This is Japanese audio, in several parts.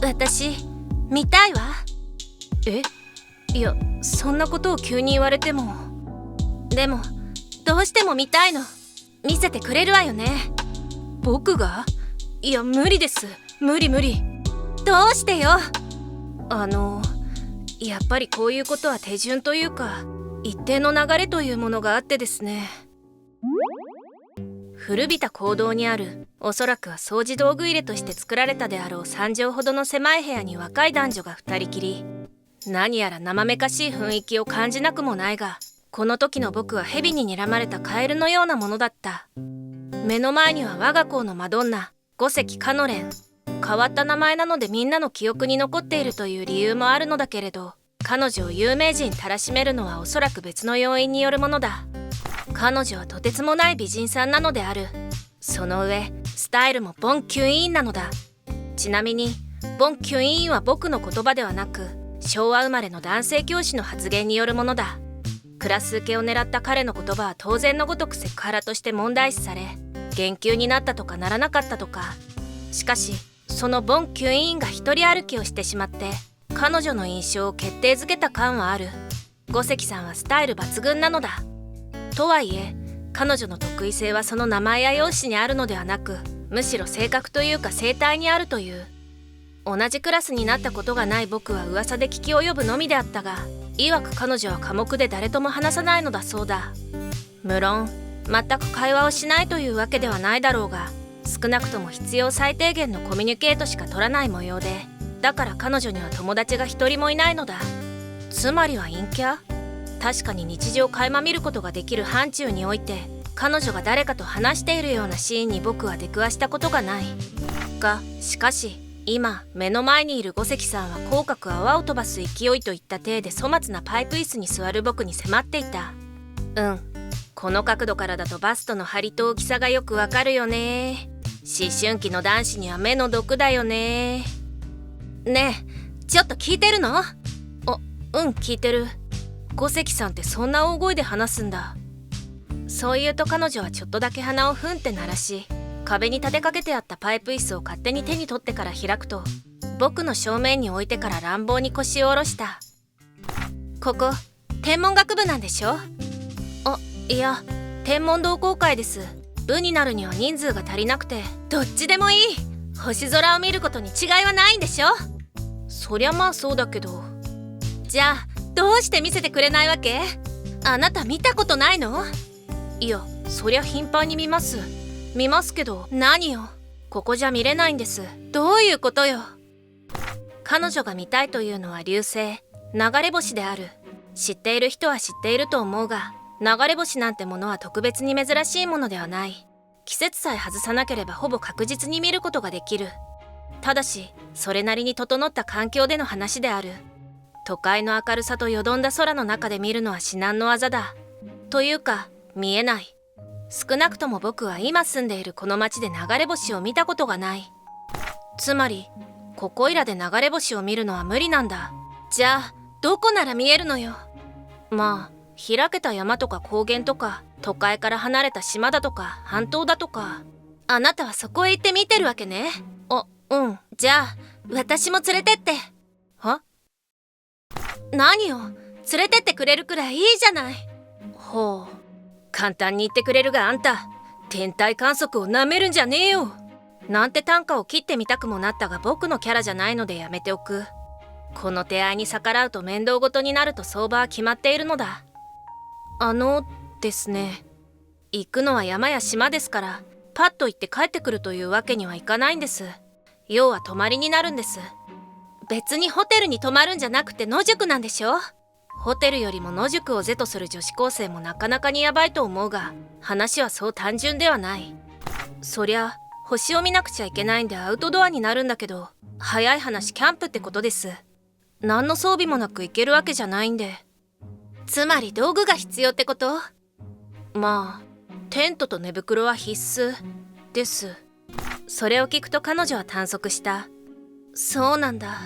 私見たいわ。え、いや、そんなことを急に言われても。でもどうしても見たいの。見せてくれるわよね。僕が？いや、無理です。無理。どうしてよ。やっぱりこういうことは手順というか、一定の流れというものがあってですね。古びた坑道にある、おそらくは掃除道具入れとして作られたであろう3畳ほどの狭い部屋に若い男女が2人きり。何やら生めかしい雰囲気を感じなくもないが、この時の僕は蛇に睨まれたカエルのようなものだった。目の前には我が校のマドンナ、五関カノレン。変わった名前なのでみんなの記憶に残っているという理由もあるのだけれど、彼女を有名人たらしめるのはおそらく別の要因によるものだ。彼女はとてつもない美人さんなのである。その上スタイルもボンキュイーンなのだ。ちなみにボンキュイーンは僕の言葉ではなく、昭和生まれの男性教師の発言によるものだ。クラス受けを狙った彼の言葉は当然のごとくセクハラとして問題視され、減給になったとかならなかったとか。しかしそのボンキュイーンが一人歩きをしてしまって彼女の印象を決定づけた感はある。五関さんはスタイル抜群なのだ。とはいえ彼女の得意性はその名前や容姿にあるのではなく、むしろ性格というか生態にあるという。同じクラスになったことがない僕は噂で聞き及ぶのみであったが、曰く彼女は寡黙で誰とも話さないのだそうだ。無論全く会話をしないというわけではないだろうが、少なくとも必要最低限のコミュニケートしか取らない模様で、だから彼女には友達が一人もいないのだ。つまりは陰キャ？確かに日常垣間見ることができる範疇において、彼女が誰かと話しているようなシーンに僕は出くわしたことがないが、しかし今目の前にいる五関さんは口角泡を飛ばす勢いといった体で粗末なパイプ椅子に座る僕に迫っていた。この角度からだとバストの張りと大きさがよくわかるよね。思春期の男子には目の毒だよね。ねえ、ちょっと聞いてるの？聞いてる。五関さんってそんな大声で話すんだ。そう言うと彼女はちょっとだけ鼻をふんって鳴らし、壁に立てかけてあったパイプ椅子を勝手に手に取ってから開くと、僕の正面に置いてから乱暴に腰を下ろした。ここ天文学部なんでしょ？いや、天文同好会です。部になるには人数が足りなくて。どっちでもいい。星空を見ることに違いはないんでしょ？そりゃまあそうだけど。じゃあどうして見せてくれないわけ？あなた見たことないの？いや、そりゃ頻繁に見ますけど。何よ、ここじゃ見れないんです。どういうことよ。彼女が見たいというのは流星、流れ星である。知っている人は知っていると思うが、流れ星なんてものは特別に珍しいものではない。季節さえ外さなければほぼ確実に見ることができる。ただしそれなりに整った環境での話である。都会の明るさとよどんだ空の中で見るのは至難の業だ。というか見えない。少なくとも僕は今住んでいるこの町で流れ星を見たことがない。つまりここいらで流れ星を見るのは無理なんだ。じゃあどこなら見えるのよ。まあ開けた山とか高原とか、都会から離れた島だとか半島だとか。あなたはそこへ行って見てるわけね。じゃあ私も連れてって。は？何よ、連れてってくれるくらいいいじゃない。ほう、簡単に言ってくれるが、あんた天体観測をなめるんじゃねえよ。なんて短歌を切ってみたくもなったが、僕のキャラじゃないのでやめておく。この手合いに逆らうと面倒ごとになると相場は決まっているのだ。ですね、行くのは山や島ですから、パッと行って帰ってくるというわけにはいかないんです。要は泊まりになるんです。別にホテルに泊まるんじゃなくて野宿なんでしょ？ホテルよりも野宿を是とする女子高生もなかなかにヤバいと思うが、話はそう単純ではない。そりゃ星を見なくちゃいけないんでアウトドアになるんだけど、早い話キャンプってことです。何の装備もなく行けるわけじゃないんで。つまり道具が必要ってこと？まあテントと寝袋は必須です。それを聞くと彼女は短足した。そうなんだ。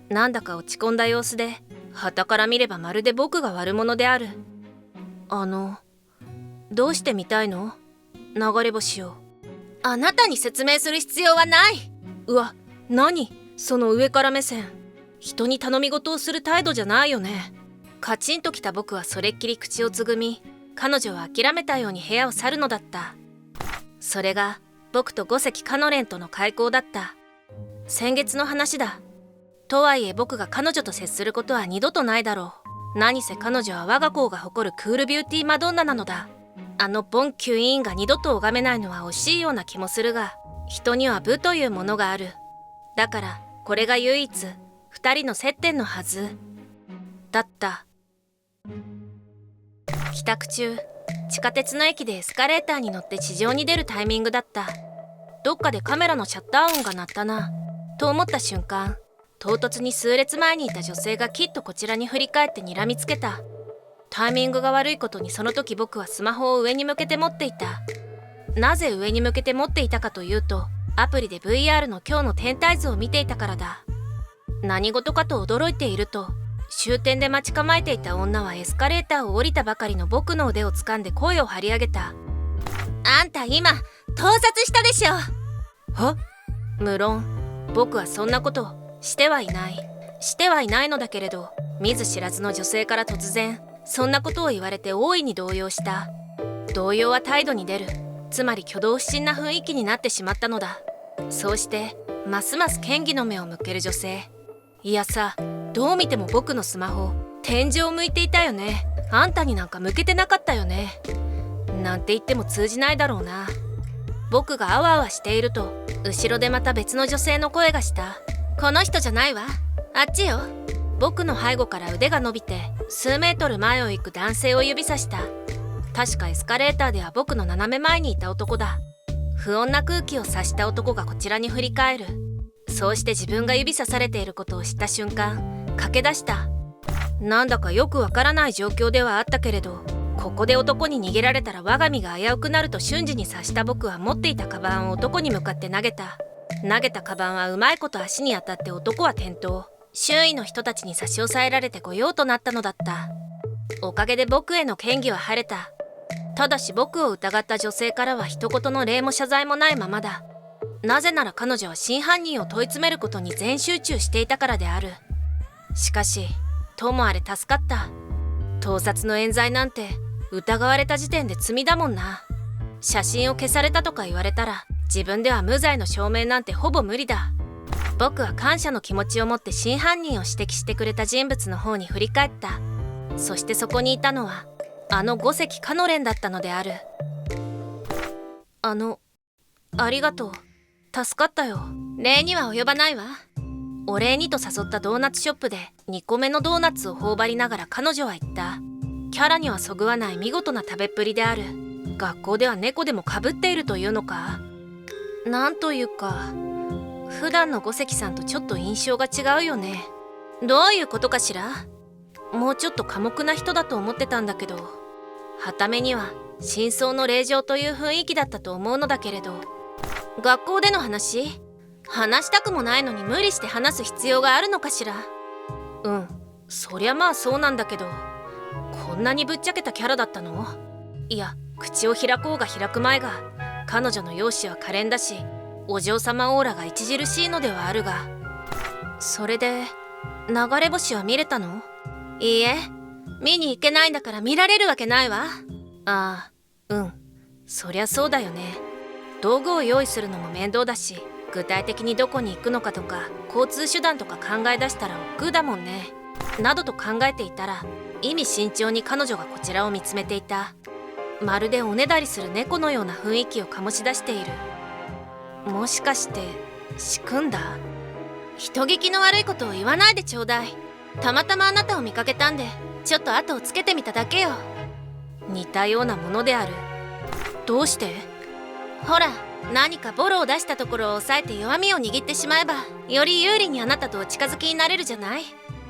なんだか落ち込んだ様子で、傍から見ればまるで僕が悪者である。どうして見たいの？流れ星を。あなたに説明する必要はない。うわ、何？その上から目線、人に頼み事をする態度じゃないよね。カチンときた僕はそれっきり口をつぐみ、彼女は諦めたように部屋を去るのだった。それが僕と五関カノレンとの開口だった。先月の話だ。とはいえ僕が彼女と接することは二度とないだろう。何せ彼女は我が校が誇るクールビューティーマドンナなのだ。あのボンキュイーンが二度と拝めないのは惜しいような気もするが、人には部というものがある。だからこれが唯一二人の接点のはずだった。帰宅中、地下鉄の駅でエスカレーターに乗って地上に出るタイミングだった。どっかでカメラのシャッター音が鳴ったなと思った瞬間、唐突に数列前にいた女性がきっとこちらに振り返って睨みつけた。タイミングが悪いことにその時僕はスマホを上に向けて持っていた。なぜ上に向けて持っていたかというと、アプリで VR の今日の天体図を見ていたからだ。何事かと驚いていると、終点で待ち構えていた女はエスカレーターを降りたばかりの僕の腕を掴んで声を張り上げた。あんた今盗撮したでしょ。は？無論僕はそんなことしてはいないのだけれど、見ず知らずの女性から突然そんなことを言われて大いに動揺した。動揺は態度に出る、つまり挙動不審な雰囲気になってしまったのだ。そうしてますます嫌疑の目を向ける女性。いやさ、どう見ても僕のスマホ天井を向いていたよね。あんたになんか向けてなかったよね。なんて言っても通じないだろうな。僕があわあわしていると、後ろでまた別の女性の声がした。この人じゃないわ、あっちよ。僕の背後から腕が伸びて数メートル前を行く男性を指さした。確かエスカレーターでは僕の斜め前にいた男だ。不穏な空気を察した男がこちらに振り返る。そうして自分が指さされていることを知った瞬間、駆け出した。なんだかよくわからない状況ではあったけれど、ここで男に逃げられたら我が身が危うくなると瞬時に察した僕は持っていたカバンを男に向かって投げた。投げたカバンはうまいこと足に当たって男は転倒。周囲の人たちに差し押さえられて御用となったのだった。おかげで僕への嫌疑は晴れた。ただし僕を疑った女性からは一言の礼も謝罪もないままだ。なぜなら彼女は真犯人を問い詰めることに全集中していたからである。しかしともあれ助かった。盗撮の冤罪なんて疑われた時点で罪だもんな。写真を消されたとか言われたら自分では無罪の証明なんてほぼ無理だ。僕は感謝の気持ちを持って真犯人を指摘してくれた人物の方に振り返った。そしてそこにいたのはあの五関カノレンだったのである。ありがとう。助かったよ。礼には及ばないわ。お礼にと誘ったドーナツショップで2個目のドーナツを頬張りながら彼女は言った。キャラにはそぐわない見事な食べっぷりである。学校では猫でもかぶっているというのか。なんというか普段の五関さんとちょっと印象が違うよね。どういうことかしら。もうちょっと寡黙な人だと思ってたんだけど、はためには深層の令嬢という雰囲気だったと思うのだけれど。学校での話したくもないのに無理して話す必要があるのかしら。そりゃまあそうなんだけど、こんなにぶっちゃけたキャラだったの？いや、口を開こうが開く前が彼女の容姿は可憐だし、お嬢様オーラが著しいのではあるが。それで流れ星は見れたの？いいえ、見に行けないんだから見られるわけないわ。ああ、そりゃそうだよね。道具を用意するのも面倒だし、具体的にどこに行くのかとか交通手段とか考え出したら億劫だもんね。などと考えていたら、意味慎重に彼女がこちらを見つめていた。まるでおねだりする猫のような雰囲気を醸し出している。もしかして仕組んだ？人聞きの悪いことを言わないでちょうだい。たまたまあなたを見かけたんで、ちょっと後をつけてみただけよ。似たようなものである。どうして？ほら、何かボロを出したところを押さえて弱みを握ってしまえば、より有利にあなたとお近づきになれるじゃない。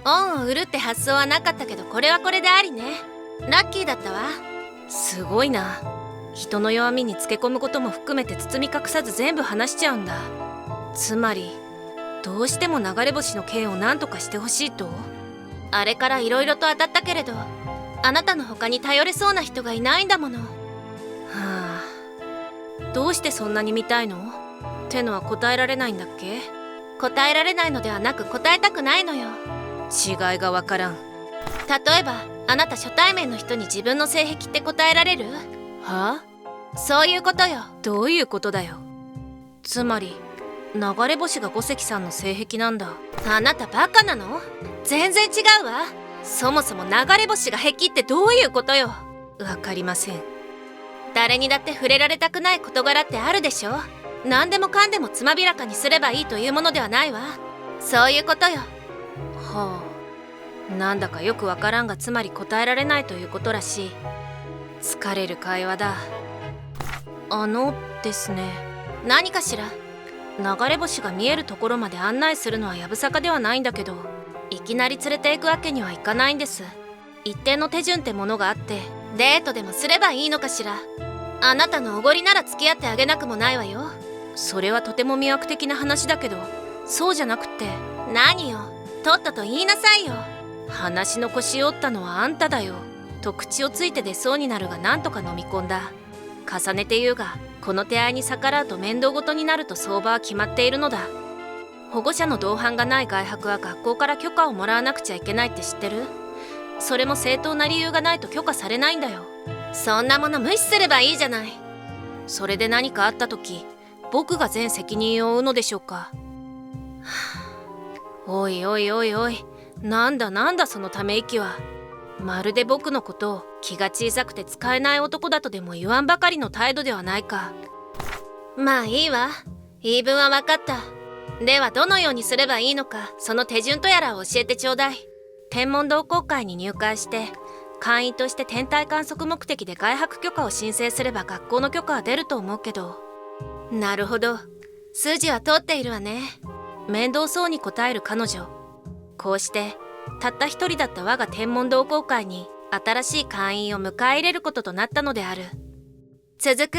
恩を売るって発想はなかったけど、これはこれでありね。ラッキーだったわ。すごいな。人の弱みにつけ込むことも含めて包み隠さず全部話しちゃうんだ。つまりどうしても流れ星の件を何とかしてほしいと？あれからいろいろと当たったけれど、あなたの他に頼れそうな人がいないんだもの。はあ、どうしてそんなに見たいの？ってのは答えられないんだっけ？答えられないのではなく答えたくないのよ。違いがわからん。例えばあなた初対面の人に自分の性癖って答えられる？はあ？そういうことよ。どういうことだよ。つまり流れ星が五関さんの性癖なんだ。あなたバカなの？全然違うわ。そもそも流れ星が癖ってどういうことよ。わかりません。誰にだって触れられたくない事柄ってあるでしょ。何でもかんでもつまびらかにすればいいというものではないわ。そういうことよ。はあ、なんだかよくわからんが、つまり答えられないということらしい。疲れる会話だ。ですね。何かしら？流れ星が見えるところまで案内するのはやぶさかではないんだけど、いきなり連れて行くわけにはいかないんです。一定の手順ってものがあって、デートでもすればいいのかしら。あなたのおごりなら付き合ってあげなくもないわよ。それはとても魅惑的な話だけど、そうじゃなくって。何よ、とっとと言いなさいよ。話の腰を折ったのはあんただよ。と口をついて出そうになるが、なんとか飲み込んだ。重ねて言うが、この手合いに逆らうと面倒ごとになると相場は決まっているのだ。保護者の同伴がない外泊は学校から許可をもらわなくちゃいけないって知ってる？それも正当な理由がないと許可されないんだよ。そんなもの無視すればいいじゃない。それで何かあった時、僕が全責任を負うのでしょうか。おいおいおいおい、なんだそのため息は。まるで僕のことを気が小さくて使えない男だとでも言わんばかりの態度ではないか。まあいいわ、言い分は分かった。ではどのようにすればいいのか、その手順とやらを教えてちょうだい。天文同好会に入会して会員として天体観測目的で外泊許可を申請すれば学校の許可は出ると思うけど。なるほど、筋は通っているわね。面倒そうに答える彼女。こうしてたった一人だった我が天文同好会に新しい会員を迎え入れることとなったのである。続く。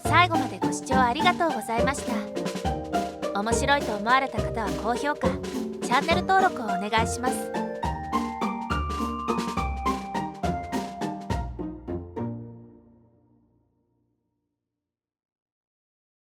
最後までご視聴ありがとうございました。面白いと思われた方は高評価、チャンネル登録をお願いします。